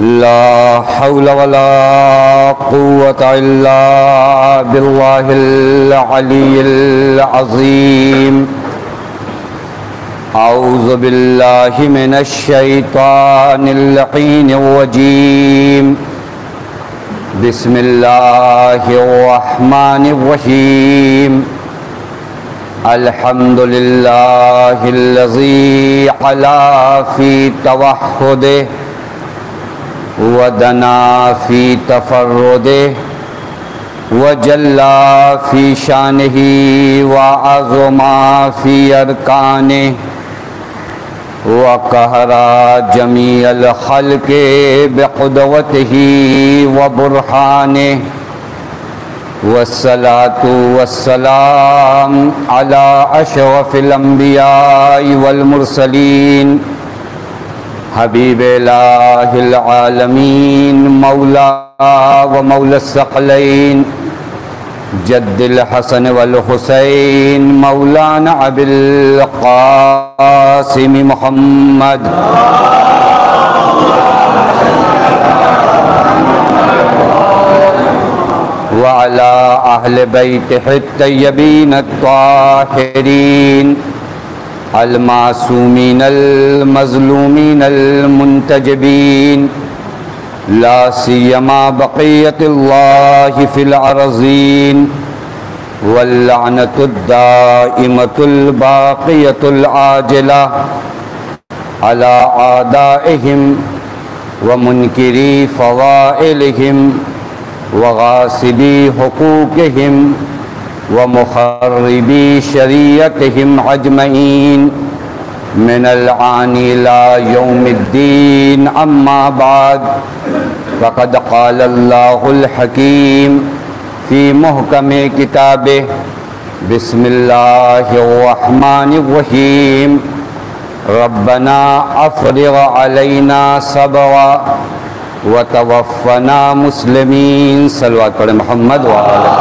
لا حول ولا قوة إلا بالله العلي العظيم. أعوذ بالله من الشيطان اللعين الرجيم. بسم الله الرحمن الرحيم. الحمد لله الذي علا في توحده ودنا في تفرده وجلا في شانه وعظما في أركانه وقهر جميع الخلق بقدوته وبرهانه. والصلاة والسلام على أشرف الأنبياء والمرسلين حبيب الله العالمين مولا ومولى الثقلين جد الحسن والحسين مولانا أبي القاسم محمد وعلى أهل بيته الطيبين الطاهرين المعصومين المظلومين المنتجبين لا سيما بقية الله في الأرضين واللعنة الدائمة الباقية العاجلة على أعدائهم ومنكري فضائلهم وغاصبي حقوقهم ومخربي شريعتهم أجمعين من الآن إلى يوم الدين. أما بعد فقد قال الله الحكيم في محكم كتابه بسم الله الرحمن الرحيم. ربنا أفرغ علينا صبرا وتوفنا مسلمین. صلوات پڑھیں محمد وآلہ.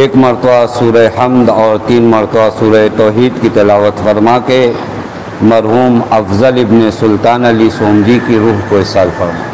ایک مرتبہ سورہ حمد اور 3 مرتبہ سورہ توحید کی تلاوت فرما کے مرحوم افضل ابن سلطان علی سومجی کی روح کو اصال فرما.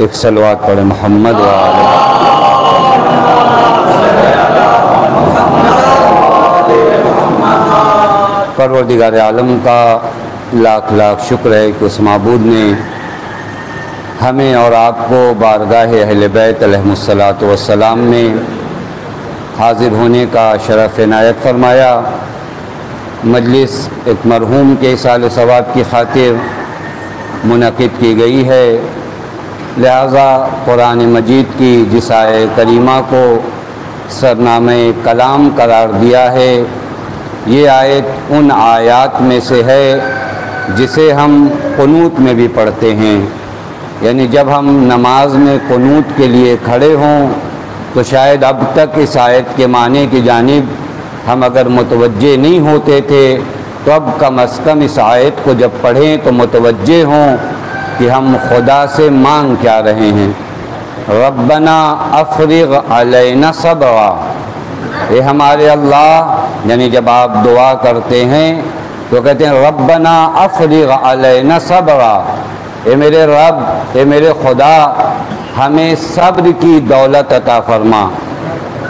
ایک صلوات پڑھیں محمد وآلہ. پروردگار عالم کا لاکھ لاکھ شکر ہے کہ اس معبود نے ہمیں اور آپ کو بارگاہ اہل بیت علیہم الصلاۃ والسلام میں حاضر ہونے کا شرف عنایت فرمایا. مجلس ایک مرحوم کے ایصال ثواب کی خاطر منعقد کی گئی ہے، لہذا قرآن مجید کی جس آیت کریمہ کو سرنامہ کلام قرار دیا ہے، یہ آیت ان آیات میں سے ہے جسے ہم قنوت میں بھی پڑھتے ہیں. یعنی جب ہم نماز میں قنوت کے لیے کھڑے ہوں تو شاید اب تک اس آیت کے معنی کی جانب ہم اگر متوجہ نہیں ہوتے تھے تو اب کم از کم اس آیت کو جب پڑھیں تو متوجہ ہوں کہ ہم خدا سے مانگ کیا رہے ہیں. ربنا افرغ علینا صبرا، اے ہمارے اللہ. یعنی جب آپ دعا کرتے ہیں تو کہتے ہیں ربنا افرغ علینا صبرا، اے میرے رب، اے میرے خدا، ہمیں صبر کی دولت عطا فرما.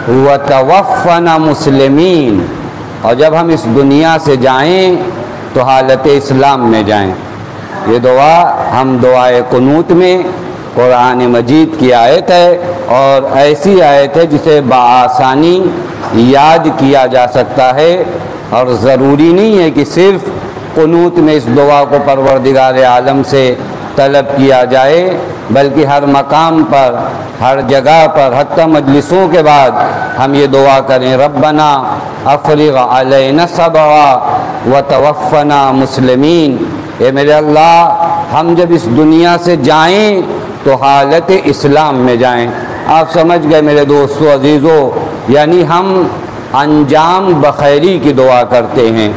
وتوفنا مسلمین، اور جب ہم اس دنیا سے جائیں تو حالت اسلام میں جائیں. یہ دعا ہم دعائے قنوت میں قرآن مجید کی آیت ہے، اور ایسی آیت ہے جسے بآسانی یاد کیا جا سکتا ہے، اور ضروری نہیں ہے کہ صرف قنوت میں اس دعا کو پروردگار عالم سے طلب کیا جائے، بلکہ ہر مقام پر، ہر جگہ پر، حتیٰ مجلسوں کے بعد ہم یہ دعا کریں، ربنا افرغ علینا صبرا وتوفنا مسلمین۔ اے میرے اللہ، ہم جب اس دنیا سے جائیں تو حالت اسلام میں جائیں۔ آپ سمجھ گئے میرے دوستو عزیزو، یعنی ہم انجام بخیری کی دعا کرتے ہیں،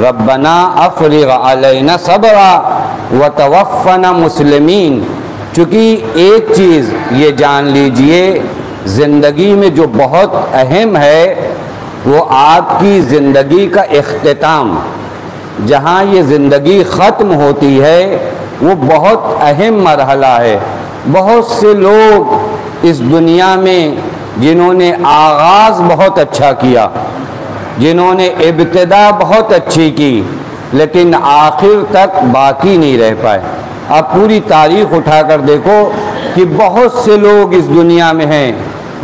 ربنا افرغ علینا صبرا وتوفنا مسلمین۔ چونکہ ایک چیز یہ جان لیجئے، زندگی میں جو بہت اہم ہے وہ آپ کی زندگی کا اختتام، جہاں یہ زندگی ختم ہوتی ہے وہ بہت اہم مرحلہ ہے۔ بہت سے لوگ اس دنیا میں جنہوں نے آغاز بہت اچھا کیا، جنہوں نے ابتدا بہت اچھی کی، لیکن آخر تک باقی نہیں رہ پائے۔ آپ پوری تاریخ اٹھا کر دیکھو کہ بہت سے لوگ اس دنیا میں ہیں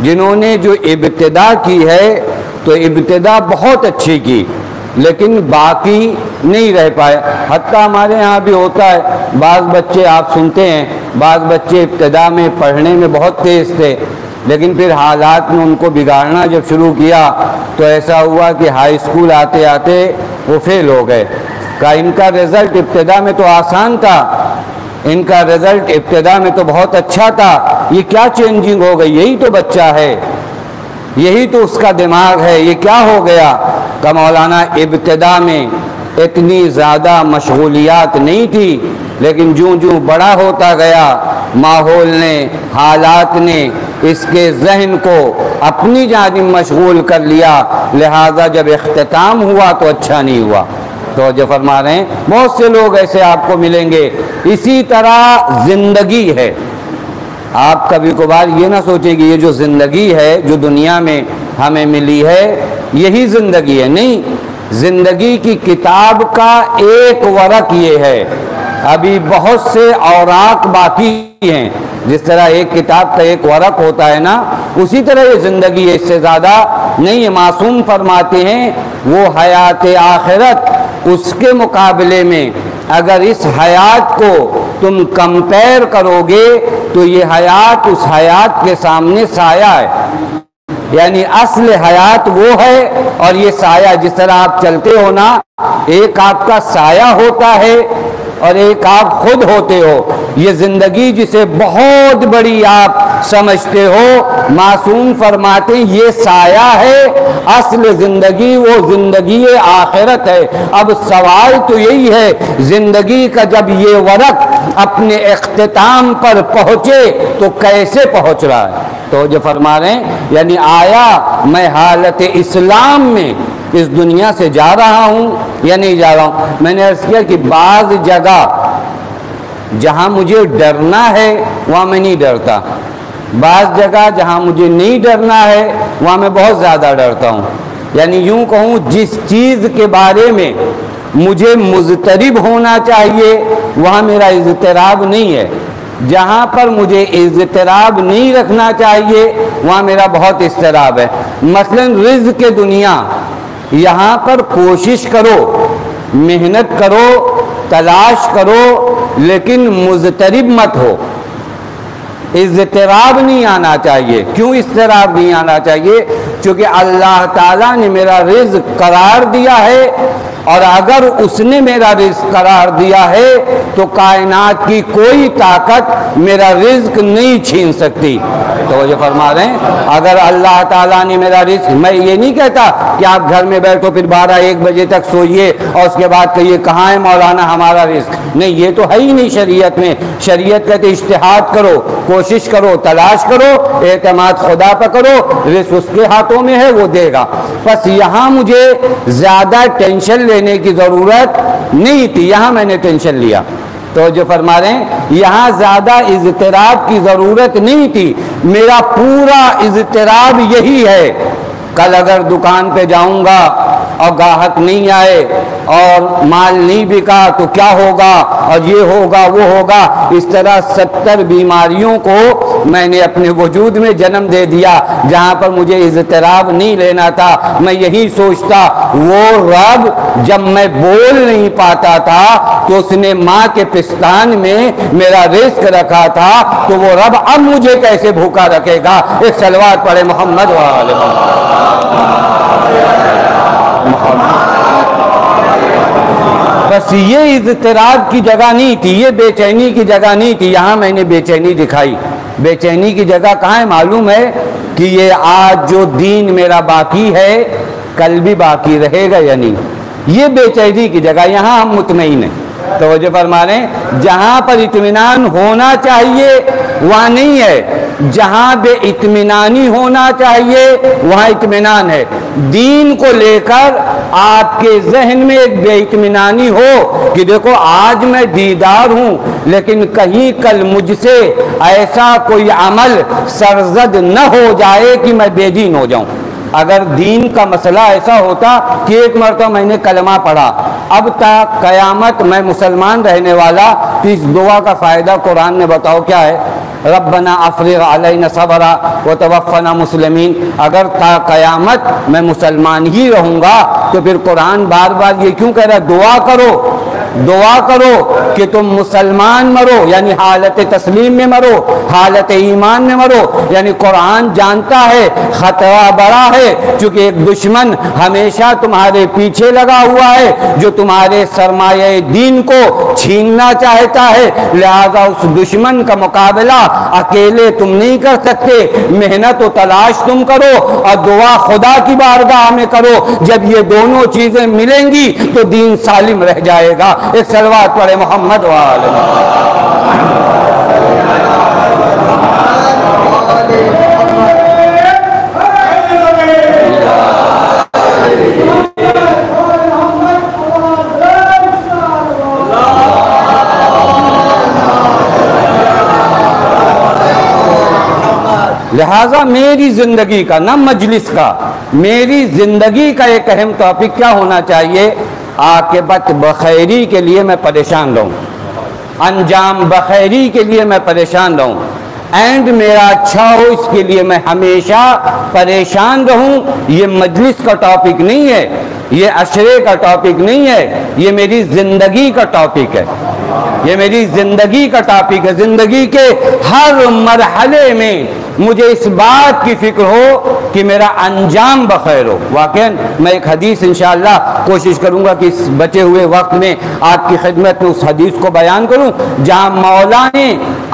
جنہوں نے جو ابتدا کی ہے تو ابتدا بہت اچھی کی، لیکن باقی نہیں رہ پائے۔ حتیٰ ہمارے ہاں بھی ہوتا ہے، بعض بچے آپ سنتے ہیں، بعض بچے ابتدا میں پڑھنے میں بہت تیز تھے، لیکن پھر حالات نے ان کو بگاڑنا جب شروع کیا تو ایسا ہوا کہ ہائی اسکول آتے آتے وہ فیل ہو گئے۔ کہ ان کا رزلٹ ابتدا میں تو آسان تھا، ان کا رزلٹ ابتدا میں تو بہت اچھا تھا، یہ کیا چینجنگ ہو گئی؟ یہی تو بچہ ہے، یہی تو اس کا دماغ ہے، یہ کیا ہو گیا؟ کہ مولانا ابتدا میں اتنی زیادہ مشغولیات نہیں تھی، لیکن جوں جوں بڑا ہوتا گیا، ماحول نے، حالات نے اس کے ذہن کو اپنی جانب مشغول کر لیا، لہذا جب اختتام ہوا تو اچھا نہیں ہوا۔ تو جو فرما رہے ہیں بہت سے لوگ ایسے آپ کو ملیں گے۔ اسی طرح زندگی ہے، آپ کبھی کبھار یہ نہ سوچیں کہ یہ جو زندگی ہے جو دنیا میں ہمیں ملی ہے یہی زندگی ہے، نہیں، زندگی کی کتاب کا ایک ورق یہ ہے، ابھی بہت سے اوراق باقی ہیں۔ جس طرح ایک کتاب کا ایک ورق ہوتا ہے نا، اسی طرح یہ زندگی ہے، اس سے زیادہ نہیں ہے۔ معصوم فرماتے ہیں وہ حیات آخرت، اس کے مقابلے میں اگر اس حیات کو تم کمپیر کرو گے تو یہ حیات اس حیات کے سامنے سایہ ہے، یعنی اصل حیات وہ ہے اور یہ سایہ۔ جس طرح آپ چلتے ہو نا، ایک آپ کا سایہ ہوتا ہے اور ایک آپ خود ہوتے ہو۔ یہ زندگی جسے بہت بڑی آپ سمجھتے ہو، معصوم فرماتے ہیں یہ سایہ ہے، اصل زندگی وہ زندگی آخرت ہے۔ اب سوال تو یہی ہے، زندگی کا جب یہ ورق اپنے اختتام پر پہنچے تو کیسے پہنچ رہا ہے؟ تو جو فرما رہے ہیں یعنی آیا میں حالت اسلام میں اس دنیا سے جا رہا ہوں یا نہیں جا رہا ہوں؟ میں نے عرض کیا کہ بعض جگہ جہاں مجھے ڈرنا ہے وہاں میں نہیں ڈرتا، بعض جگہ جہاں مجھے نہیں ڈرنا ہے وہاں میں بہت زیادہ ڈرتا ہوں۔ یعنی یوں کہوں، جس چیز کے بارے میں مجھے مضطرب ہونا چاہیے وہاں میرا اضطراب نہیں ہے، جہاں پر مجھے اضطراب نہیں رکھنا چاہیے وہاں میرا بہت اضطراب ہے۔ مثلا رزق کے دنیا، یہاں پر کوشش کرو، محنت کرو، تلاش کرو، لیکن مضطرب مت ہو، اضطراب نہیں آنا چاہیے۔ کیوں اضطراب نہیں آنا چاہیے؟ چونکہ اللہ تعالیٰ نے میرا رزق قرار دیا ہے، اور اگر اس نے میرا رزق قرار دیا ہے تو کائنات کی کوئی طاقت میرا رزق نہیں چھین سکتی۔ تو یہ فرما رہے ہیں اگر اللہ تعالیٰ نے میرا رزق، میں یہ نہیں کہتا کہ آپ گھر میں بیٹھو پھر 12-1 بجے تک سوئیے اور اس کے بعد کہیے کہاں ہے مولانا ہمارا رزق، نہیں، یہ تو ہے ہی نہیں شریعت میں۔ شریعت کہتے اجتہاد کرو، کوشش کرو، تلاش کرو، اعتماد خدا پر کرو، رزق اس کے ہاتھوں میں ہے، وہ دے گا۔ بس یہاں مجھے زیادہ ٹینشن لینے کی ضرورت نہیں تھی، یہاں میں نے ٹینشن لیا۔ تو جو فرما رہے ہیں یہاں زیادہ اضطراب کی ضرورت نہیں تھی، میرا پورا اضطراب یہی ہے، کل اگر دکان پہ جاؤں گا اور گاہک نہیں آئے اور مال نہیں بکا تو کیا ہوگا، اور یہ ہوگا وہ ہوگا، اس طرح 70 بیماریوں کو میں نے اپنے وجود میں جنم دے دیا جہاں پر مجھے اضطراب نہیں لینا تھا۔ میں یہی سوچتا وہ رب جب میں بول نہیں پاتا تھا تو اس نے ماں کے پستان میں میرا رزق رکھا تھا، تو وہ رب اب مجھے کیسے بھوکا رکھے گا؟ ایک صلوات پڑھے محمد وآلہ محمد۔ بس یہ اضطراب کی جگہ نہیں تھی، یہ بے چینی کی جگہ نہیں تھی، یہاں میں نے بے چینی دکھائی۔ بے چینی کی جگہ کہاں ہے معلوم ہے کہ یہ آج جو دین میرا باقی ہے کل بھی باقی رہے گا یا نہیں، یہ بے چینی کی جگہ۔ یہاں ہم مطمئن ہیں، توجہ فرما رہے ہیں، جہاں پر اطمینان ہونا چاہیے وہاں نہیں ہے، جہاں بے اطمینانی ہونا چاہیے وہاں اطمینان ہے۔ دین کو لے کر آپ کے ذہن میں ایک بے اطمینانی ہو کہ دیکھو آج میں دیدار ہوں لیکن کہیں کل مجھ سے ایسا کوئی عمل سرزد نہ ہو جائے کہ میں بے دین ہو جاؤں۔ اگر دین کا مسئلہ ایسا ہوتا کہ ایک مرتبہ میں نے کلمہ پڑھا اب تک قیامت میں مسلمان رہنے والا، تو اس دعا کا فائدہ قرآن نے بتاؤ کیا ہے؟ ربنا افرغ علینا صبرا وتوفنا مسلمین۔ اگر تا قیامت میں مسلمان ہی رہوں گا تو پھر قرآن بار بار یہ کیوں کہہ رہا ہے دعا کرو، دعا کرو کہ تم مسلمان مرو، یعنی حالت تسلیم میں مرو، حالت ایمان میں مرو۔ یعنی قرآن جانتا ہے خطرہ بڑا ہے، چونکہ ایک دشمن ہمیشہ تمہارے پیچھے لگا ہوا ہے جو تمہارے سرمایہ دین کو چھیننا چاہتا ہے، لہذا اس دشمن کا مقابلہ اکیلے تم نہیں کر سکتے، محنت و تلاش تم کرو اور دعا خدا کی بارگاہ میں کرو۔ جب یہ دونوں چیزیں ملیں گی تو دین سالم رہ جائے گا۔ ایک صلوات پڑھے محمد وآلہ لہٰذا میری زندگی کا، نہ مجلس کا، میری زندگی کا ایک اہم ٹاپک کیا ہونا چاہیے؟ عاقبت بخیری کے لیے میں پریشان رہوں، انجام بخیری کے لیے میں پریشان رہوں، اینڈ میرا اچھا ہو اس کے لیے میں ہمیشہ پریشان رہوں۔ یہ مجلس کا ٹاپک نہیں ہے، یہ عشرے کا ٹاپک نہیں ہے، یہ میری زندگی کا ٹاپک ہے، یہ میری زندگی کا ٹاپک ہے۔ زندگی کے ہر مرحلے میں مجھے اس بات کی فکر ہو کہ میرا انجام بخیر ہو۔ واقعاً میں ایک حدیث انشاءاللہ کوشش کروں گا کہ اس بچے ہوئے وقت میں آپ کی خدمت میں اس حدیث کو بیان کروں جہاں مولا نے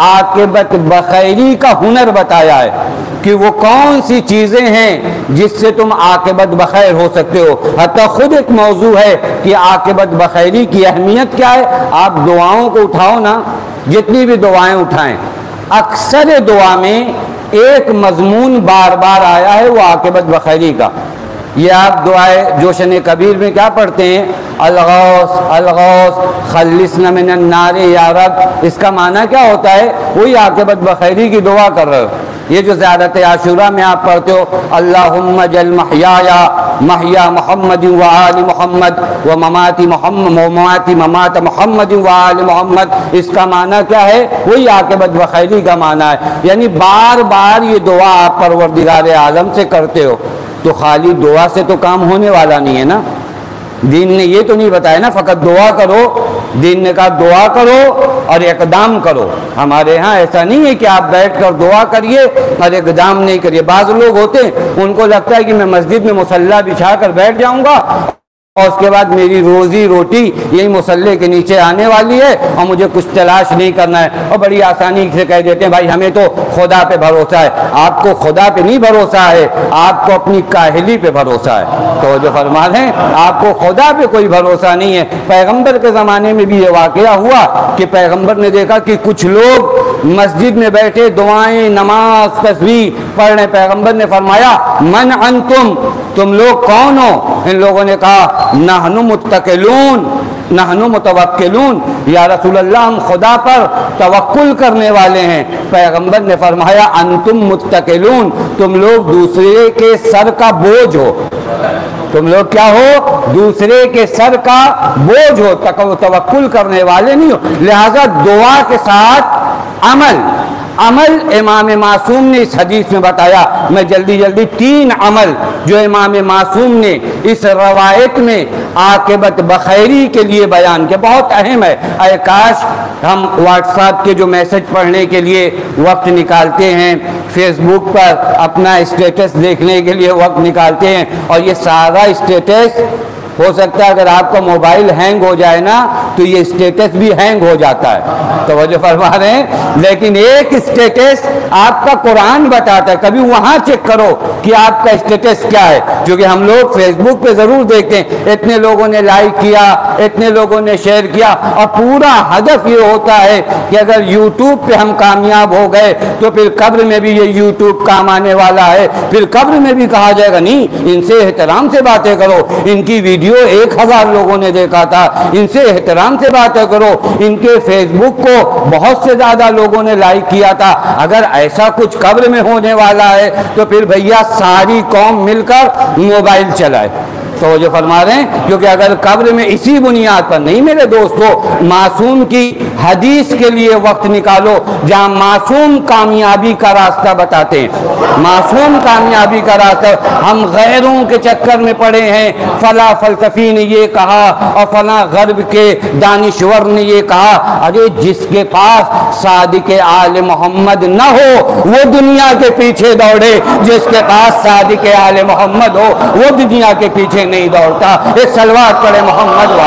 عاقبت بخیری کا ہنر بتایا ہے کہ وہ کون سی چیزیں ہیں جس سے تم عاقبت بخیر ہو سکتے ہو۔ حتیٰ خود ایک موضوع ہے کہ عاقبت بخیری کی اہمیت کیا ہے۔ آپ دعاؤں کو اٹھاؤ نا، جتنی بھی دعائیں اٹھائیں، اکثر دعا میں ایک مضمون بار بار آیا ہے وہ عاقبت بخیری کا۔ یہ آپ دعائے جوشن کبیر میں کیا پڑھتے ہیں؟ الغوث الغوث خلصنا من النار یا رب۔ اس کا معنی کیا ہوتا ہے؟ وہی عاقبت بخیری کی دعا کر رہے ہو۔ یہ جو زیارت عاشورہ میں آپ پڑھتے ہو اللہم جل محیایا محیا محمد و آل محمد و مماتی محمد و مماتی ممات محمد و آل محمد، اس کا معنی کیا ہے؟ وہی عاقبت بخیری کا معنی ہے۔ یعنی بار بار یہ دعا آپ پروردگار عالم سے کرتے ہو، تو خالی دعا سے تو کام ہونے والا نہیں ہے نا۔ دین نے یہ تو نہیں بتایا نا فقط دعا کرو، دین نے کہا دعا کرو اور اقدام کرو۔ ہمارے ہاں ایسا نہیں ہے کہ آپ بیٹھ کر دعا کریے اور اقدام نہیں کریے۔ بعض لوگ ہوتے ہیں ان کو لگتا ہے کہ میں مسجد میں مصلی بچھا کر بیٹھ جاؤں گا اور اس کے بعد میری روزی روٹی یہی مصلی کے نیچے آنے والی ہے اور مجھے کچھ تلاش نہیں کرنا ہے، اور بڑی آسانی سے کہہ دیتے ہیں بھائی ہمیں تو خدا پہ بھروسہ ہے۔ آپ کو خدا پہ نہیں بھروسہ ہے، آپ کو اپنی کاہلی پہ بھروسہ ہے۔ تو جو فرما رہے ہیں آپ کو خدا پہ کوئی بھروسہ نہیں ہے۔ پیغمبر کے زمانے میں بھی یہ واقعہ ہوا کہ پیغمبر نے دیکھا کہ کچھ لوگ مسجد میں بیٹھے دعائیں نماز تسبیح پڑھ رہے، پیغمبر نے فرمایا من انتم، تم لوگ کون ہو؟ ان لوگوں نے کہا نحن متکلون، نحن متوکلون، یا رسول اللہ ہم خدا پر توکل کرنے والے ہیں۔ پیغمبر نے فرمایا انتم متکلون، تم لوگ دوسرے کے سر کا بوجھ ہو، تم لوگ کیا ہو؟ دوسرے کے سر کا بوجھ ہو، توکل کرنے والے نہیں ہو۔ لہذا دعا کے ساتھ عمل امام معصوم نے اس حدیث میں بتایا۔ میں جلدی 3 عمل جو امام معصوم نے اس روایت میں عاقبت بخیری کے لیے بیان کیا، بہت اہم ہے۔ اے کاش ہم واٹس ایپ کے جو میسج پڑھنے کے لیے وقت نکالتے ہیں، فیس بک پر اپنا اسٹیٹس دیکھنے کے لیے وقت نکالتے ہیں، اور یہ سارا اسٹیٹس ہو سکتا ہے اگر آپ کا موبائل ہینگ ہو جائے نا تو یہ اسٹیٹس بھی ہینگ ہو جاتا ہے، توجہ فرما رہے ہیں۔ لیکن ایک اسٹیٹس آپ کا قرآن بتاتا ہے، کبھی وہاں چیک کرو کہ آپ کا اسٹیٹس کیا ہے، کیونکہ ہم لوگ فیس بک پہ ضرور دیکھتے ہیں اتنے لوگوں نے لائک کیا، اتنے لوگوں نے شیئر کیا، اور پورا ہدف یہ ہوتا ہے کہ اگر یوٹیوب پہ ہم کامیاب ہو گئے تو پھر قبر میں بھی یہ یوٹیوب کام آنے والا ہے، پھر قبر میں بھی کہا جائے گا نہیں ان سے احترام سے باتیں کرو، ان کی ویڈیو 1000 لوگوں نے دیکھا تھا، ان سے احترام سے باتیں کرو، ان کے فیس بک کو بہت سے زیادہ لوگوں نے لائک کیا تھا۔ اگر ایسا کچھ قبر میں ہونے والا ہے تو پھر بھیا ساری قوم مل کر موبائل چلائے، توجہ فرما رہے ہیں، کیونکہ اگر قبر میں اسی بنیاد پر نہیں میرے دوستو، معصوم کی حدیث کے لیے وقت نکالو جہاں معصوم کامیابی کا راستہ بتاتے ہیں، معصوم کامیابی کا راستہ۔ ہم غیروں کے چکر میں پڑے ہیں، فلاں فلسفی نے یہ کہا اور فلاں غرب کے دانشور نے یہ کہا، ارے جس کے پاس صادق آل محمد نہ ہو وہ دنیا کے پیچھے دوڑے، جس کے پاس صادق آل محمد ہو وہ دنیا کے پیچھے نہیں دوڑتا۔ ایک صلوات پڑھے محمد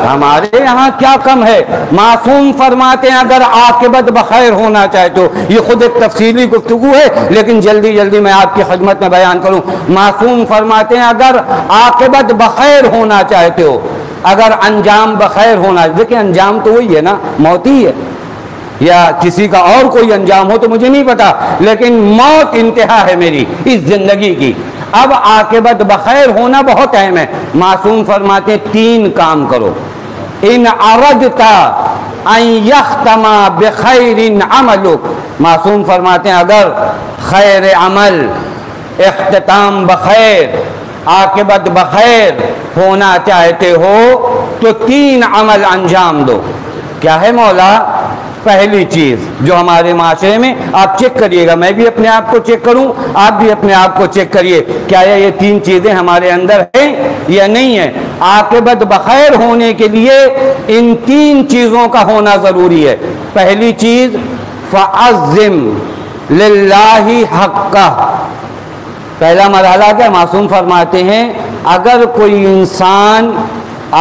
ہمارے یہاں کیا کم ہے؟ معصوم فرماتے ہیں اگر عاقبت بخیر ہونا چاہتے ہو، یہ خود ایک تفصیلی گفتگو ہے لیکن جلدی میں آپ کی خدمت میں بیان کروں۔ معصوم فرماتے ہیں اگر عاقبت بخیر ہونا چاہتے ہو، اگر انجام بخیر ہونا، دیکھیں انجام تو وہی ہے نا، موت ہی ہے، یا کسی کا اور کوئی انجام ہو تو مجھے نہیں پتا، لیکن موت انتہا ہے میری اس زندگی کی۔ اب عاقبت بخیر ہونا بہت اہم ہے۔ معصوم فرماتے ہیں 3 کام کرو، ان اردت ان یختم بخیر عملک، معصوم فرماتے ہیں اگر خیر عمل، اختتام بخیر، عاقبت بخیر ہونا چاہتے ہو تو 3 عمل انجام دو۔ کیا ہے مولا؟ پہلی چیز جو ہمارے معاشرے میں، آپ چیک کریے گا، میں بھی اپنے آپ کو چیک کروں، آپ بھی اپنے آپ کو چیک کریے، کیا یہ 3 چیزیں ہمارے اندر ہیں یا نہیں ہیں؟ عاقبت بخیر ہونے کے لیے ان 3 چیزوں کا ہونا ضروری ہے۔ پہلی چیز فَعَظِّمْ لِلَّهِ حَقَّهُ، پہلا مرحلہ کیا؟ معصوم فرماتے ہیں اگر کوئی انسان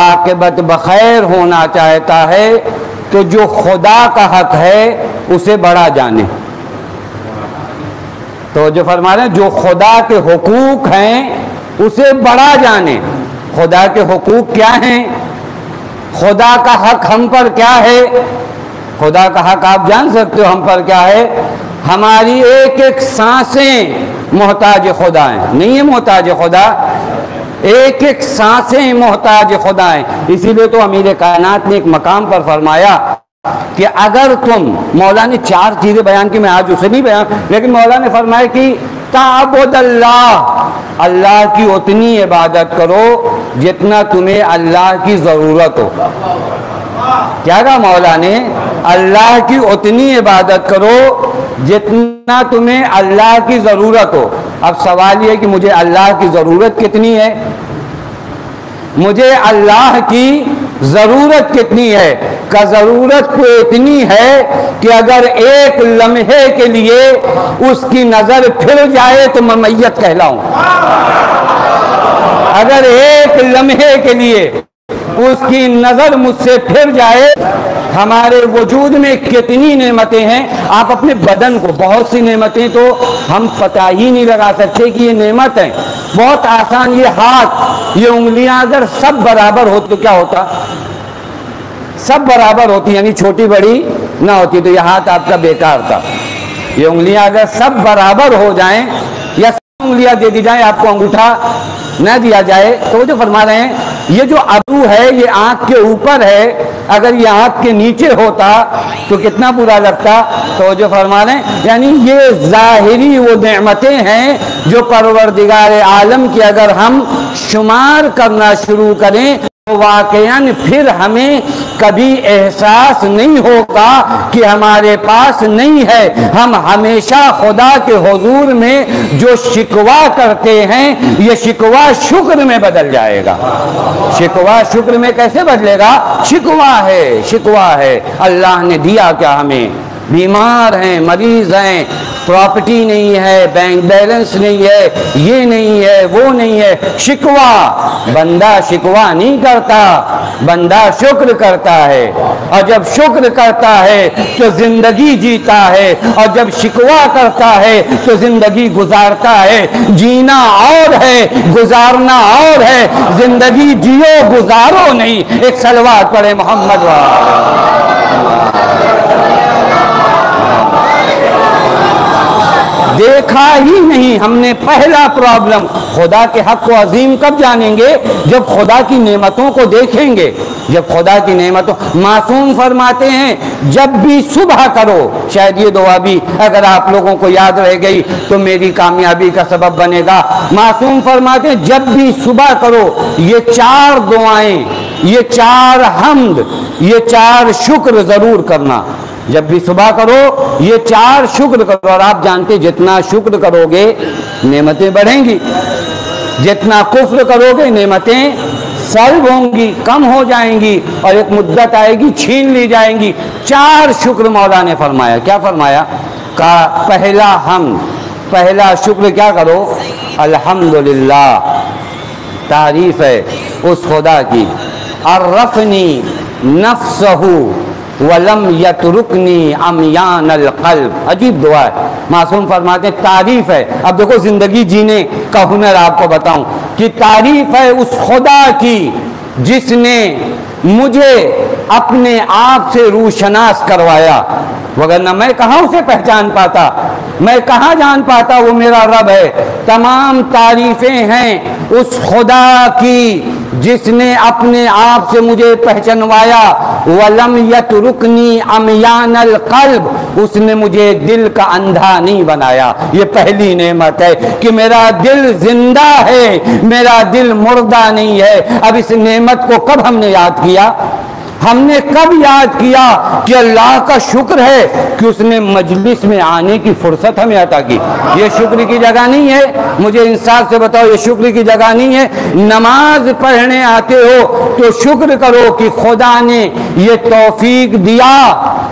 عاقبت بخیر ہونا چاہتا ہے تو جو خدا کا حق ہے اسے بڑا جانے، تو جو فرما رہے ہیں جو خدا کے حقوق ہیں اسے بڑا جانے۔ خدا کے حقوق کیا ہیں؟ خدا کا حق ہم پر کیا ہے؟ خدا کا حق آپ جان سکتے ہو ہم پر کیا ہے؟ ہماری ایک سانسیں محتاج خدا ہیں، نہیں ہے محتاج خدا؟ ایک سانسیں محتاج خدا ہیں۔ اسی لیے تو امیر کائنات نے ایک مقام پر فرمایا کہ اگر تم، مولا نے 4 چیزیں بیان کی، میں آج اسے نہیں بیان، لیکن مولا نے فرمایا کہ تعبد اللہ، اللہ کی اتنی عبادت کرو جتنا تمہیں اللہ کی ضرورت ہو۔ کیا کہا مولا نے؟ اللہ کی اتنی عبادت کرو جتنا تمہیں اللہ کی ضرورت ہو۔ اب سوال یہ کہ مجھے اللہ کی ضرورت کتنی ہے؟ مجھے اللہ کی ضرورت کتنی ہے؟ کہ ضرورت کو اتنی ہے کہ اگر ایک لمحے کے لیے اس کی نظر پھر جائے تو میں میت کہلاؤں۔ اگر ایک لمحے کے لیے اس کی نظر مجھ سے پھر جائے۔ ہمارے وجود میں کتنی نعمتیں ہیں، آپ اپنے بدن کو، بہت سی نعمتیں تو ہم پتہ ہی نہیں لگا سکتے کہ یہ نعمت ہے، بہت آسان۔ یہ ہاتھ، یہ انگلیاں اگر سب برابر ہو تو کیا ہوتا؟ سب برابر ہوتی، یعنی چھوٹی بڑی نہ ہوتی، تو یہ ہاتھ آپ کا بیکار تھا۔ یہ انگلیاں اگر سب برابر ہو جائیں یا سب انگلیاں دے دی جائیں، آپ کو انگوٹھا نہ دیا جائے، تو وہ جو فرما رہے ہیں یہ جو ابرو ہے یہ آنکھ کے اوپر ہے، اگر یہ آنکھ کے نیچے ہوتا تو کتنا برا لگتا۔ تو جو فرما رہے ہیں یعنی یہ ظاہری وہ نعمتیں ہیں جو پروردگار عالم کی اگر ہم شمار کرنا شروع کریں تو واقعاً پھر ہمیں کبھی احساس نہیں ہوگا کہ ہمارے پاس نہیں ہے۔ ہم ہمیشہ خدا کے حضور میں جو شکوہ کرتے ہیں یہ شکوہ شکر میں بدل جائے گا۔ شکوہ شکر میں کیسے بدلے گا؟ شکوہ ہے، شکوہ ہے، اللہ نے دیا کیا ہمیں؟ بیمار ہیں، مریض ہیں، پراپرٹی نہیں ہے، بینک بیلنس نہیں ہے، یہ نہیں ہے، وہ نہیں ہے، شکوہ۔ بندہ شکوہ نہیں کرتا، بندہ شکر کرتا ہے، اور جب شکر کرتا ہے تو زندگی جیتا ہے، اور جب شکوہ کرتا ہے تو زندگی گزارتا ہے۔ جینا اور ہے، گزارنا اور ہے، زندگی جیو گزارو نہیں۔ ایک صلوات پڑھے محمد دیکھا ہی نہیں ہم نے پہلا پرابلم۔ خدا کے حق کو عظیم کب جانیں گے؟ جب خدا کی نعمتوں کو دیکھیں گے، جب خدا کی نعمتوں۔ معصوم فرماتے ہیں جب بھی صبح کرو، شاید یہ دعا بھی اگر آپ لوگوں کو یاد رہ گئی تو میری کامیابی کا سبب بنے گا۔ معصوم فرماتے ہیں جب بھی صبح کرو یہ 4 دعائیں، یہ 4 حمد، یہ 4 شکر ضرور کرنا۔ جب بھی صبح کرو یہ 4 شکر کرو، اور آپ جانتے جتنا شکر کرو گے نعمتیں بڑھیں گی، جتنا کفر کرو گے نعمتیں سلب ہوں گی، کم ہو جائیں گی، اور ایک مدت آئے گی چھین لی جائیں گی۔ 4 شکر مولا نے فرمایا۔ کیا فرمایا؟ کہا پہلا حمد، پہلا شکر کیا کرو؟ الحمدللہ، تعریف ہے اس خدا کی۔ عرفنی نفسہ وَلَمْ يَتْرُكْنِي عَمْيَانَ الْقَلْبِ۔ عجیب دعا ہے۔ معصوم فرماتے ہیں تعریف ہے۔ اب دیکھو زندگی جینے کا ہنر آپ کو بتاؤں کہ تعریف ہے اس خدا کی جس نے مجھے اپنے آپ سے روشناس کروایا، وگرنہ میں کہاں اسے پہچان پاتا، میں کہاں جان پاتا وہ میرا رب ہے۔ تمام تعریفیں ہیں اس خدا کی جس نے اپنے آپ سے مجھے پہچنوایا۔ وَلَمْ يَتْرُكْنِي عَمْيَانَ الْقَلْبِ، اس نے مجھے دل کا اندھا نہیں بنایا۔ یہ پہلی نعمت ہے کہ میرا دل زندہ ہے، میرا دل مردہ نہیں ہے۔ اب اس نعمت کو کب ہم نے یاد کیا؟ ہم نے کب یاد کیا کہ اللہ کا شکر ہے کہ اس نے مجلس میں آنے کی فرصت ہمیں عطا کی۔ یہ شکر کی جگہ نہیں ہے، مجھے انصاف سے بتاؤ، یہ شکر کی جگہ نہیں ہے۔ نماز پڑھنے آتے ہو تو شکر کرو کہ خدا نے یہ توفیق دیا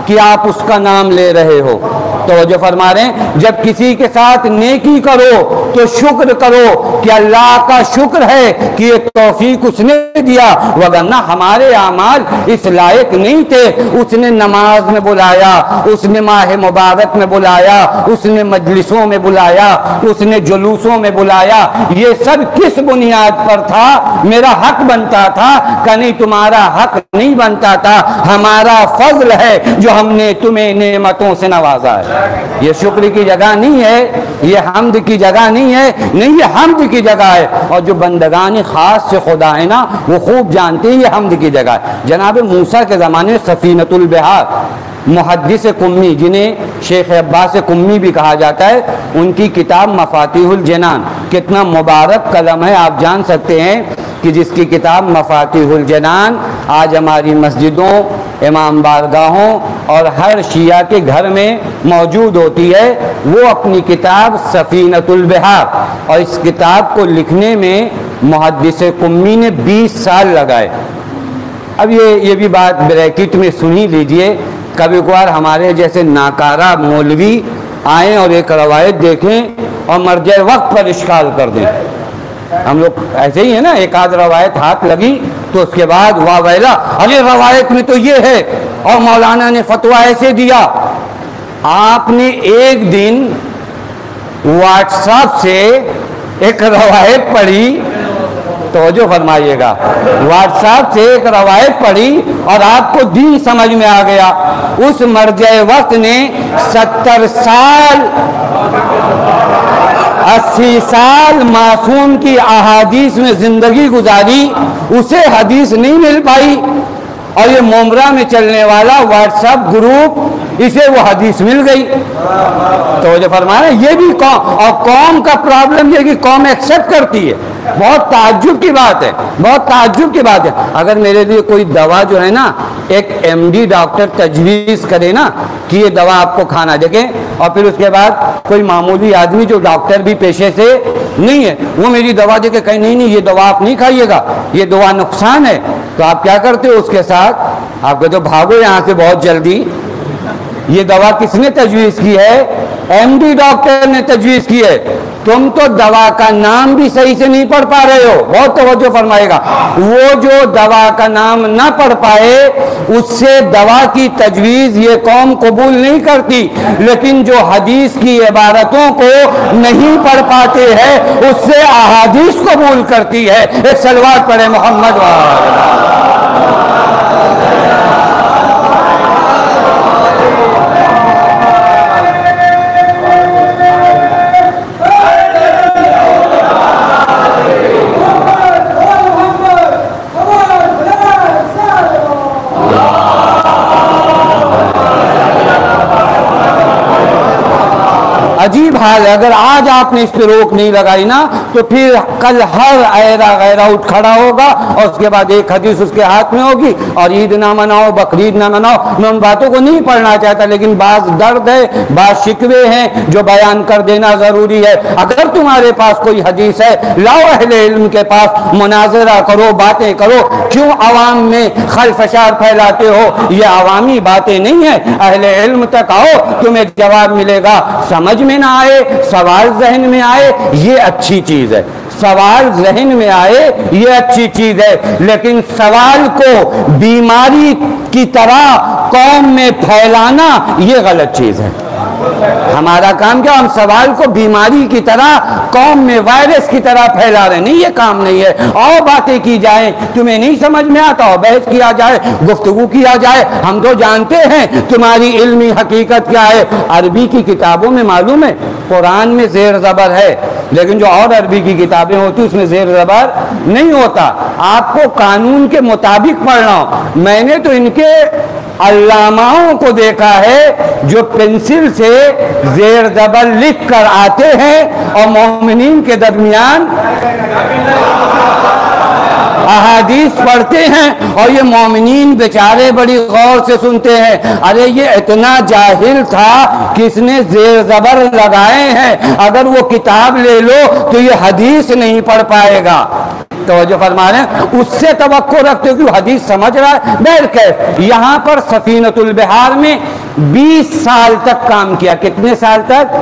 کہ آپ اس کا نام لے رہے ہو۔ تو جو فرما رہے ہیں جب کسی کے ساتھ نیکی کرو تو شکر کرو کہ اللہ کا شکر ہے کہ یہ توفیق اس نے دیا، وگرنہ ہمارے اعمال اس لائق نہیں تھے۔ اس نے نماز میں بلایا، اس نے ماہ مبارک میں بلایا، اس نے مجلسوں میں بلایا، اس نے جلوسوں میں بلایا۔ یہ سب کس بنیاد پر تھا؟ میرا حق بنتا تھا کہ نہیں؟ تمہارا حق نہیں بنتا تھا، ہمارا فضل ہے جو ہم نے تمہیں نعمتوں سے نوازا ہے۔ یہ شکر کی جگہ نہیں ہے، یہ حمد کی جگہ نہیں ہے، نہیں یہ حمد کی جگہ ہے۔ اور جو بندگان خاص سے خدا ہے نا وہ خوب جانتے ہیں یہ حمد کی جگہ ہے۔ جناب موسیٰ کے زمانے سفینۃ البحار، محدث قمی جنہیں شیخ عباس قمی بھی کہا جاتا ہے، ان کی کتاب مفاتیح الجنان، کتنا مبارک قلم ہے آپ جان سکتے ہیں کہ جس کی کتاب مفاتیح الجنان آج ہماری مسجدوں، امام بارگاہوں اور ہر شیعہ کے گھر میں موجود ہوتی ہے۔ وہ اپنی کتاب سفینۃ البحار، اور اس کتاب کو لکھنے میں محدث قمی نے 20 سال لگائے۔ اب یہ بھی بات بریکٹ میں سنی لیجئے، کبھی کبھار ہمارے جیسے ناکارہ مولوی آئیں اور ایک روایت دیکھیں اور مرجع وقت پر اشکال کر دیں۔ ہم لوگ ایسے ہی ہیں نا، ایک آدھ روایت ہاتھ لگی تو اس کے بعد واہ ویلا، ارے روایت میں تو یہ ہے اور مولانا نے فتویٰ ایسے دیا۔ آپ نے ایک دن واٹس ایپ سے ایک روایت پڑھی، توجہ فرمائیے گا، واٹس ایپ سے ایک روایت پڑھی اور آپ کو دین سمجھ میں آ گیا۔ اس مرجع وقت نے 70 سال 80 سال معصوم کی احادیث میں زندگی گزاری، اسے حدیث نہیں مل پائی، اور یہ مومرا میں چلنے والا واٹس ایپ گروپ، اسے وہ حدیث مل گئی۔ تو جو فرمایا یہ بھی قوم، اور قوم کا پرابلم یہ کہ قوم ایکسیپٹ کرتی ہے۔ بہت تعجب کی بات ہے، بہت تعجب کی بات ہے۔ اگر میرے لیے کوئی دوا جو ہے نا ایک ایم ڈی ڈاکٹر تجویز کرے نا کہ یہ دوا آپ کو کھانا، دیکھیں، اور پھر اس کے بعد کوئی معمولی آدمی جو ڈاکٹر بھی پیشے سے نہیں ہے وہ میری دوا دے کے کہے نہیں نہیں یہ دوا آپ نہیں کھائیے گا، یہ دوا نقصان ہے، تو آپ کیا کرتے ہو اس کے ساتھ؟ آپ کہتے ہو بھاگو یہاں سے بہت جلدی۔ یہ دوا کس نے تجویز کی ہے؟ ایم ڈی ڈاکٹر نے تجویز کی ہے۔ تم تو دوا کا نام بھی صحیح سے نہیں پڑھ پا رہے ہو، بہت توجہ فرمائے گا۔ وہ جو دوا کا نام نہ پڑھ پائے اس سے دوا کی تجویز یہ قوم قبول نہیں کرتی، لیکن جو حدیث کی عبارتوں کو نہیں پڑھ پاتے ہیں اس سے احادیث قبول کرتی ہے۔ ایک صلوات پڑھے محمد عجیب حال ہے۔ اگر آج آپ نے اس پہ روک نہیں لگائی نا تو پھر کل ہر ایرا غیرہ اٹھ کھڑا ہوگا اور اس کے بعد ایک حدیث اس کے ہاتھ میں ہوگی اور عید نہ مناؤ، بقرعید نہ مناؤ۔ میں ان باتوں کو نہیں پڑھنا چاہتا، لیکن بعض درد ہے، بعض شکوے ہیں جو بیان کر دینا ضروری ہے۔ اگر تمہارے پاس کوئی حدیث ہے لاؤ، اہل علم کے پاس مناظرہ کرو، باتیں کرو۔ کیوں عوام میں خلفشار پھیلاتے ہو؟ یہ عوامی باتیں نہیں ہیں، اہل علم تک آؤ، تمہیں جواب ملے گا۔ سمجھ میں نہ آئے، سوال ذہن میں آئے، یہ اچھی چیز ہے۔ سوال ذہن میں آئے یہ اچھی چیز ہے، لیکن سوال کو بیماری کی طرح قوم میں پھیلانا یہ غلط چیز ہے۔ ہمارا کام کیا؟ ہم سوال کو بیماری کی طرح قوم میں وائرس کی طرح پھیلا رہے ہیں، نہیں، یہ کام نہیں ہے۔ اور باتیں کی جائیں، تمہیں نہیں سمجھ میں آتا اور بحث کیا جائے، گفتگو کیا جائے۔ ہم تو جانتے ہیں تمہاری علمی حقیقت کیا ہے۔ عربی کی کتابوں میں معلوم ہے قرآن میں زیر زبر ہے، لیکن جو اور عربی کی کتابیں ہوتی اس میں زیر زبر نہیں ہوتا۔ آپ کو قانون کے مطابق پڑھنا ہو۔ میں نے تو ان کے علاماؤں کو دیکھا ہے جو پنسل سے زیر زبر لکھ کر آتے ہیں اور مومنین کے درمیان احادیث پڑھتے ہیں، اور یہ مومنین بیچارے بڑی غور سے سنتے ہیں۔ ارے یہ اتنا جاہل تھا کہ اس نے زیر زبر لگائے ہیں، اگر وہ کتاب لے لو تو یہ حدیث نہیں پڑھ پائے گا۔ توجہ فرما رہے ہیں، اس سے توقع رکھتے ہو کہ وہ حدیث سمجھ رہا ہے۔ بہرکیف یہاں پر سفینۃ البحار میں 20 سال تک کام کیا۔ کتنے سال تک؟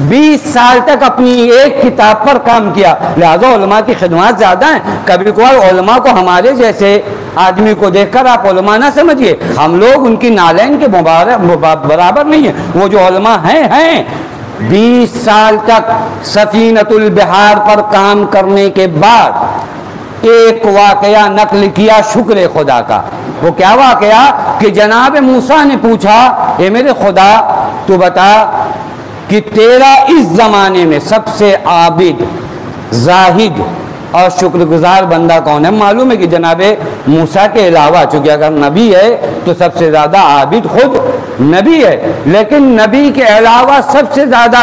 20 سال تک اپنی ایک کتاب پر کام کیا۔ لہذا علماء کی خدمات زیادہ ہیں۔ کبھی کبھار علماء کو ہمارے جیسے آدمی کو دیکھ کر آپ علماء نہ سمجھیے، ہم لوگ ان کی نالین کے برابر نہیں ہیں۔ وہ جو علماء ہیں 20 سال تک سفینۃ البحار پر کام کرنے کے بعد ایک واقعہ نقل کیا شکر خدا کا۔ وہ کیا واقعہ کہ جناب موسیٰ نے پوچھا، اے میرے خدا تو بتا کہ تیرا اس زمانے میں سب سے عابد، زاہد اور شکر گزار بندہ کون ہے؟ معلوم ہے کہ جناب موسیٰ کے علاوہ، چونکہ اگر نبی ہے تو سب سے زیادہ عابد خود نبی ہے، لیکن نبی کے علاوہ سب سے زیادہ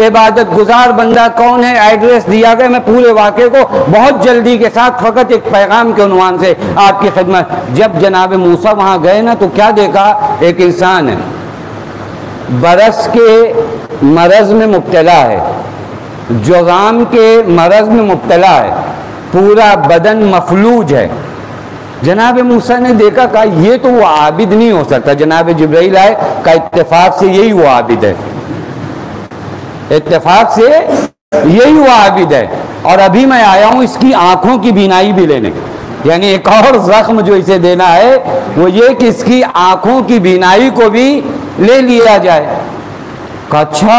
عبادت گزار بندہ کون ہے؟ ایڈریس دیا گیا۔ میں پورے واقعے کو بہت جلدی کے ساتھ فقط ایک پیغام کے عنوان سے آپ کی خدمت۔ جب جناب موسیٰ وہاں گئے نا تو کیا دیکھا؟ ایک انسان ہے، برس کے مرض میں مبتلا ہے، جذام کے مرض میں مبتلا ہے، پورا بدن مفلوج ہے۔ جناب موسیٰ نے دیکھا، کہا یہ تو وہ عابد نہیں ہو سکتا۔ جناب جبرائیل آئے، کہا اتفاق سے یہی وہ عابد ہے، اتفاق سے یہی وہ عابد ہے، اور ابھی میں آیا ہوں اس کی آنکھوں کی بینائی بھی لینے۔ یعنی ایک اور زخم جو اسے دینا ہے وہ یہ کہ اس کی آنکھوں کی بینائی کو بھی لے لیا جائے. اچھا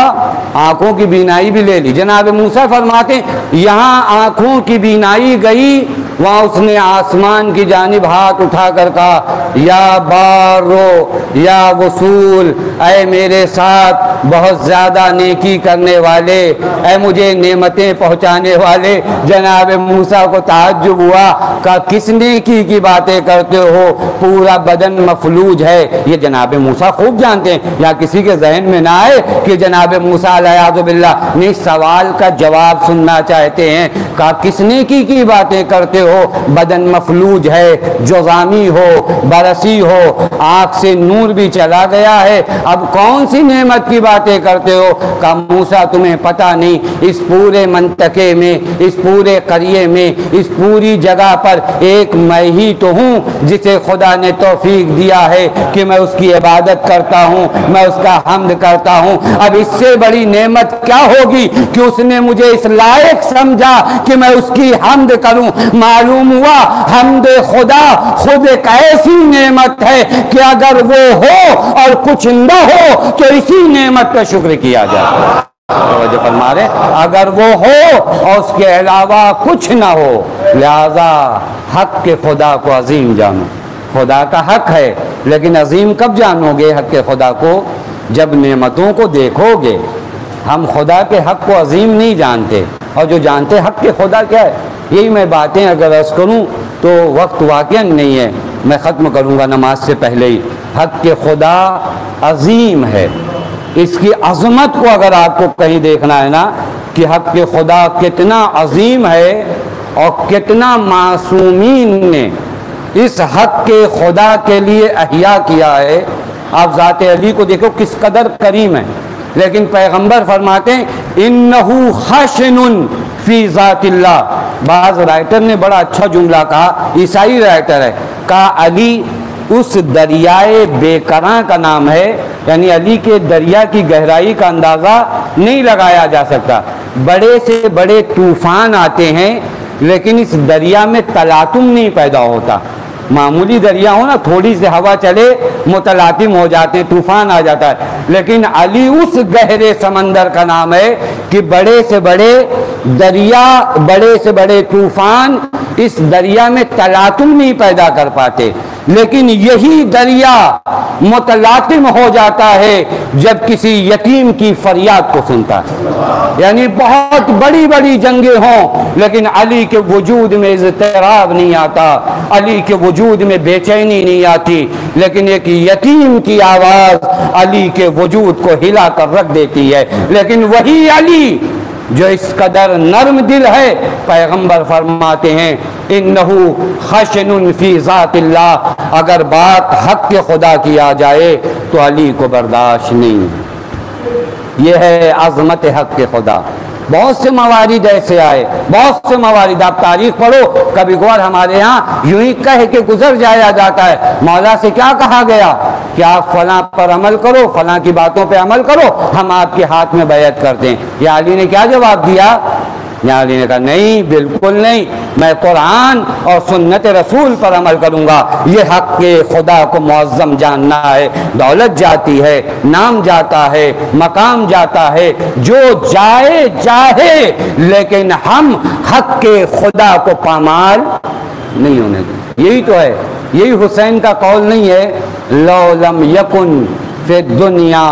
آنکھوں کی بینائی بھی لے لی. جناب موسیٰ فرماتے ہیں یہاں آنکھوں کی بینائی گئی, وہاں اس نے آسمان کی جانب ہاتھ اٹھا کر کہا یا بارو یا وصول, اے میرے ساتھ بہت زیادہ نیکی کرنے والے, اے مجھے نعمتیں پہنچانے والے. جناب موسیٰ کو تعجب ہوا, کہا کس نیکی کی باتیں کرتے ہو, پورا بدن مفلوج ہے. یہ جناب موسیٰ خوب جانتے ہیں, یا کسی کے ذہن میں نہ آئے کہ جناب موسیٰ علیہ باللہ نے سوال کا جواب سننا چاہتے ہیں. کہا کس نیکی کی باتیں کرتے ہو, بدن مفلوج ہے, جزامی ہو, برسی ہو, آنکھ سے نور بھی چلا گیا ہے, اب کون سی نعمت کی باتیں کرتے ہو. کہا موسیٰ تمہیں پتہ نہیں, اس پورے منطقے میں, اس پورے قریے میں, اس پوری جگہ پر ایک میں ہی تو ہوں جسے خدا نے توفیق دیا ہے کہ میں اس کی عبادت کرتا ہوں, میں اس کا حمد کرتا ہوں. اب اس سے بڑی نعمت کیا ہوگی کہ اس نے مجھے اس لائق سمجھا کہ میں اس کی حمد کروں. معلوم ہوا حمد خدا خود ایک ایسی نعمت ہے کہ اگر وہ ہو اور کچھ نہ ہو تو اسی نعمت کا شکر کیا جائے. توجہ فرما رہے, اگر وہ ہو اور اس کے علاوہ کچھ نہ ہو, لہذا حق کے خدا کو عظیم جانو. خدا کا حق ہے لیکن عظیم کب جانو گے حق کے خدا کو؟ جب نعمتوں کو دیکھو گے. ہم خدا کے حق کو عظیم نہیں جانتے, اور جو جانتے حق کے خدا کیا ہے. یہی میں باتیں اگر عرض کروں تو وقت واقعاً نہیں ہے, میں ختم کروں گا نماز سے پہلے ہی. حق کے خدا عظیم ہے, اس کی عظمت کو اگر آپ کو کہیں دیکھنا ہے نا کہ حق کے خدا کتنا عظیم ہے اور کتنا معصومین نے اس حق کے خدا کے لیے احیا کیا ہے. آپ ذات علی کو دیکھو کس قدر کریم ہے, لیکن پیغمبر فرماتے ہیں انہو خشن فی ذات اللہ. بعض رائٹر نے بڑا اچھا جملہ کہا, عیسائی رائٹر ہے, کہا علی اس دریائے بے کراں کا نام ہے, یعنی علی کے دریا کی گہرائی کا اندازہ نہیں لگایا جا سکتا. بڑے سے بڑے طوفان آتے ہیں لیکن اس دریا میں تلاطم نہیں پیدا ہوتا. معمولی دریا ہو نا, تھوڑی سی ہوا چلے متلاطم ہو جاتے ہیں, طوفان آ جاتا ہے. لیکن علی اس گہرے سمندر کا نام ہے کہ بڑے سے بڑے دریا, بڑے سے بڑے طوفان اس دریا میں تلاطم نہیں پیدا کر پاتے, لیکن یہی دریا متلاطم ہو جاتا ہے جب کسی یتیم کی فریاد کو سنتا ہے. یعنی بہت بڑی بڑی جنگیں ہوں لیکن علی کے وجود میں اضطراب نہیں آتا, علی کے وجود میں بے چینی نہیں آتی, لیکن ایک یتیم کی آواز علی کے وجود کو ہلا کر رکھ دیتی ہے. لیکن وہی علی جو اس قدر نرم دل ہے, پیغمبر فرماتے ہیں انہو خشن فی ذات اللہ. اگر بات حق کے خدا کی آ جائے تو علی کو برداشت نہیں. یہ ہے عظمت حق کے خدا. بہت سے موارد ایسے آئے, بہت سے موارد. آپ تاریخ پڑھو, کبھی کبھار ہمارے ہاں یوں ہی کہہ کے گزر جایا جاتا ہے. مولا سے کیا کہا گیا کہ آپ فلاں پر عمل کرو, فلاں کی باتوں پہ عمل کرو, ہم آپ کے ہاتھ میں بیعت کرتے ہیں. یا علی نے کیا جواب دیا؟ یا علی نے کہا نہیں, بالکل نہیں, میں قرآن اور سنت رسول پر عمل کروں گا. یہ حق کے خدا کو معظم جاننا ہے. دولت جاتی ہے, نام جاتا ہے, مقام جاتا ہے, جو جائے جاہے, لیکن ہم حق کے خدا کو پامال نہیں ہونے دیں. یہی تو ہے, یہی حسین کا قول نہیں ہے لو لم یکن فی الدنیا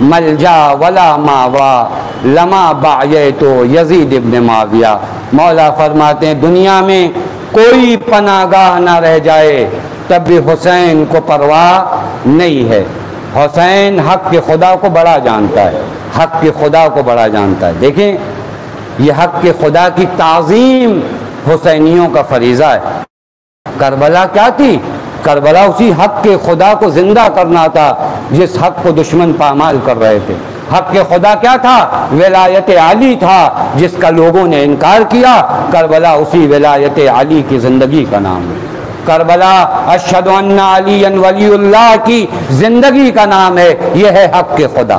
ملجا ولا ماوا لما بعیتو یزید ابن معاویہ. مولا فرماتے ہیں دنیا میں کوئی پناہ گاہ نہ رہ جائے تب بھی حسین کو پرواہ نہیں ہے. حسین حق کے خدا کو بڑا جانتا ہے, حق کے خدا کو بڑا جانتا ہے. دیکھیں یہ حق کے خدا کی تعظیم حسینیوں کا فریضہ ہے. کربلا کیا تھی؟ کربلا اسی حق کے خدا کو زندہ کرنا تھا جس حق کو دشمن پامال کر رہے تھے. حق کے خدا کیا تھا؟ ولایت علی تھا جس کا لوگوں نے انکار کیا. کربلا اسی ولایت علی کی زندگی کا نام ہے. کربلا اشہدو ان علی ولی اللہ کی زندگی کا نام ہے. یہ ہے حق کے خدا.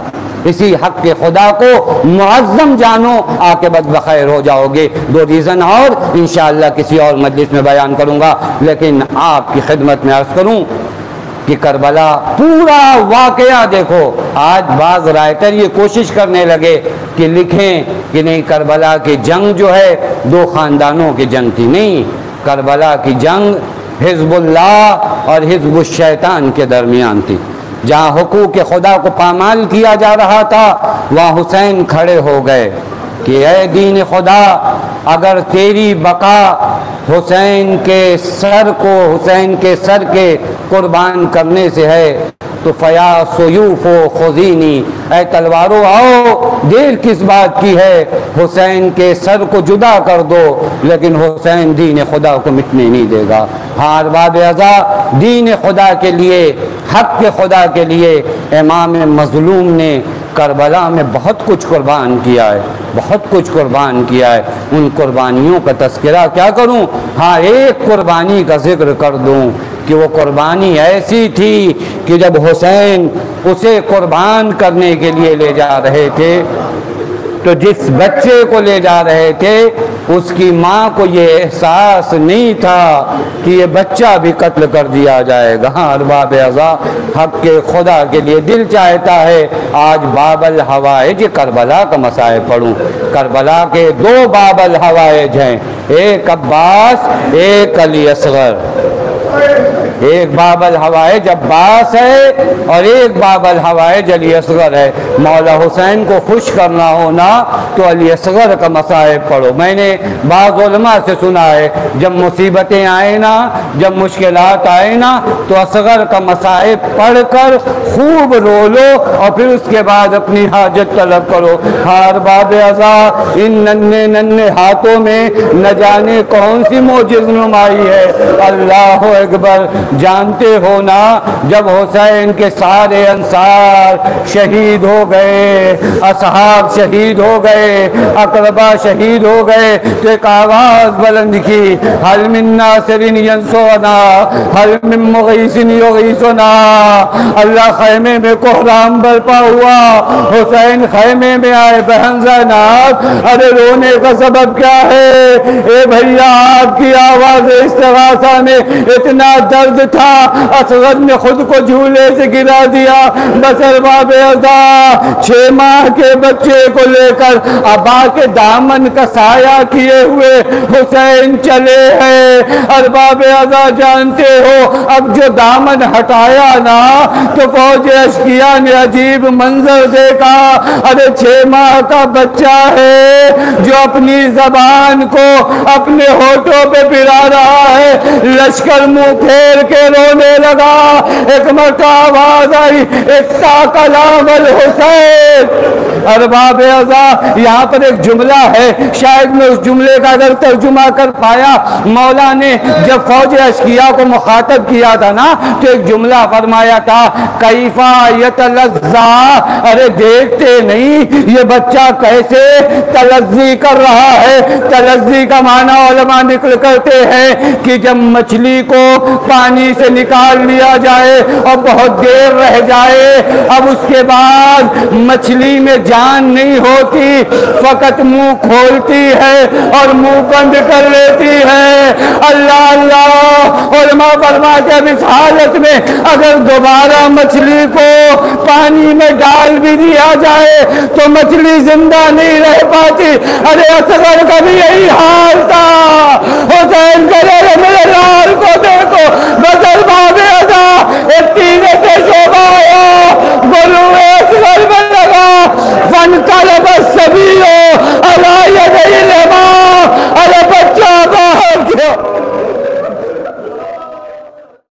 اسی حق کے خدا کو معظم جانو، عاقبت بخیر ہو جاؤ گے۔ 2 ریزن اور انشاءاللہ کسی اور مجلس میں بیان کروں گا، لیکن آپ کی خدمت میں عرض کروں کہ کربلا پورا واقعہ دیکھو۔ آج بعض رائٹر یہ کوشش کرنے لگے کہ لکھیں کہ نہیں کربلا کی جنگ جو ہے 2 خاندانوں کی جنگ تھی، نہیں، کربلا کی جنگ حزب اللہ اور حزب الشیطان کے درمیان تھی۔ جہاں حقوق خدا کو پامال کیا جا رہا تھا وہاں حسین کھڑے ہو گئے کہ اے دین خدا، اگر تیری بقا حسین کے سر کے قربان کرنے سے ہے تو فیا سیوف و خزینی، اے تلواروں آؤ، دیر کس بات کی ہے، حسین کے سر کو جدا کر دو، لیکن حسین دین خدا کو مٹنے نہیں دے گا۔ ہاں ارباب اعضا، دین خدا کے لیے، حق کے خدا کے لیے امام مظلوم نے کربلا میں بہت کچھ قربان کیا ہے، بہت کچھ قربان کیا ہے۔ ان قربانیوں کا تذکرہ کیا کروں؟ ہاں ایک قربانی کا ذکر کر دوں کہ وہ قربانی ایسی تھی کہ جب حسین اسے قربان کرنے کے لیے لے جا رہے تھے تو جس بچے کو لے جا رہے تھے اس کی ماں کو یہ احساس نہیں تھا کہ یہ بچہ بھی قتل کر دیا جائے گا۔ ہاں ارباب اعضا، حق کے خدا کے لیے دل چاہتا ہے آج باب الحوائج کربلا کا مسائل پڑھوں۔ کربلا کے 2 باب الحوائج ہیں، ایک عباس، ایک علی اصغر۔ ایک باب الحوائج عباس ہے اور ایک باب الحوائج علی اصغر ہے۔ مولا حسین کو خوش کرنا ہونا تو علی اصغر کا مصائب پڑھو۔ میں نے بعض علماء سے سنا ہے جب مصیبتیں آئیں نا، جب مشکلات آئیں نا تو اصغر کا مصائب پڑھ کر خوب رو لو اور پھر اس کے بعد اپنی حاجت طلب کرو۔ ہار باب اعضا، ان ننھے ننھے ہاتھوں میں نہ جانے کون سی معجز نمائی ہے۔ اللہ اکبر، جانتے ہو نا جب حسین کے سارے انصار شہید ہو گئے، اصحاب شہید ہو گئے، اقربا شہید ہو گئے تو ایک آواز بلند کی، حل من ناصر ینصرنا، حل من مغیث یغیثنا۔ اللہ خیمے میں کوہرام برپا ہوا، حسین خیمے میں آئے، بہن زینب ارے رونے کا سبب کیا ہے؟ اے بھیا آپ کی آواز استغاثہ میں اتنا درد تھا اصغر نے خود کو جھولے سے گرا دیا۔ بس ارباب اعضا، 6 ماہ کے بچے کو لے کر ابا کے دامن کا سایہ کیے ہوئے حسین چلے ہیں۔ ارباب اعضا جانتے ہو اب جو دامن ہٹایا نا تو فوج اشقیاء نے عجیب منظر دیکھا۔ ارے 6 ماہ کا بچہ ہے جو اپنی زبان کو اپنے ہونٹوں پہ پھرا رہا ہے، لشکر منہ پھیر کے رونے لگا۔ ایک مرتبہ آواز آئی، اقطع کلام الحسین۔ ارباب اعضا، یہاں پر ایک جملہ ہے، شاید میں اس جملے کا اگر ترجمہ کر پایا، مولا نے جب فوج اشقیاء کو مخاطب کیا تھا نا تو ایک جملہ فرمایا تھا، کیفا یتلذا، ارے دیکھتے نہیں یہ بچہ کیسے تلذی کر رہا ہے۔ تلذی کا معنی علماء نکل کرتے ہیں کہ جب مچھلی کو پانی سے نکال لیا جائے اور بہت دیر رہ جائے، اب اس کے بعد مچھلی میں جان نہیں ہوتی، فقط منہ کھولتی ہے اور منہ بند کر لیتی ہے۔ اللہ اللہ، علماء فرماتے ہیں اس حالت میں اگر دوبارہ مچھلی کو پانی میں ڈال بھی دیا جائے تو مچھلی زندہ نہیں رہ پاتی۔ ارے اصغر کا بھی یہی حال تھا۔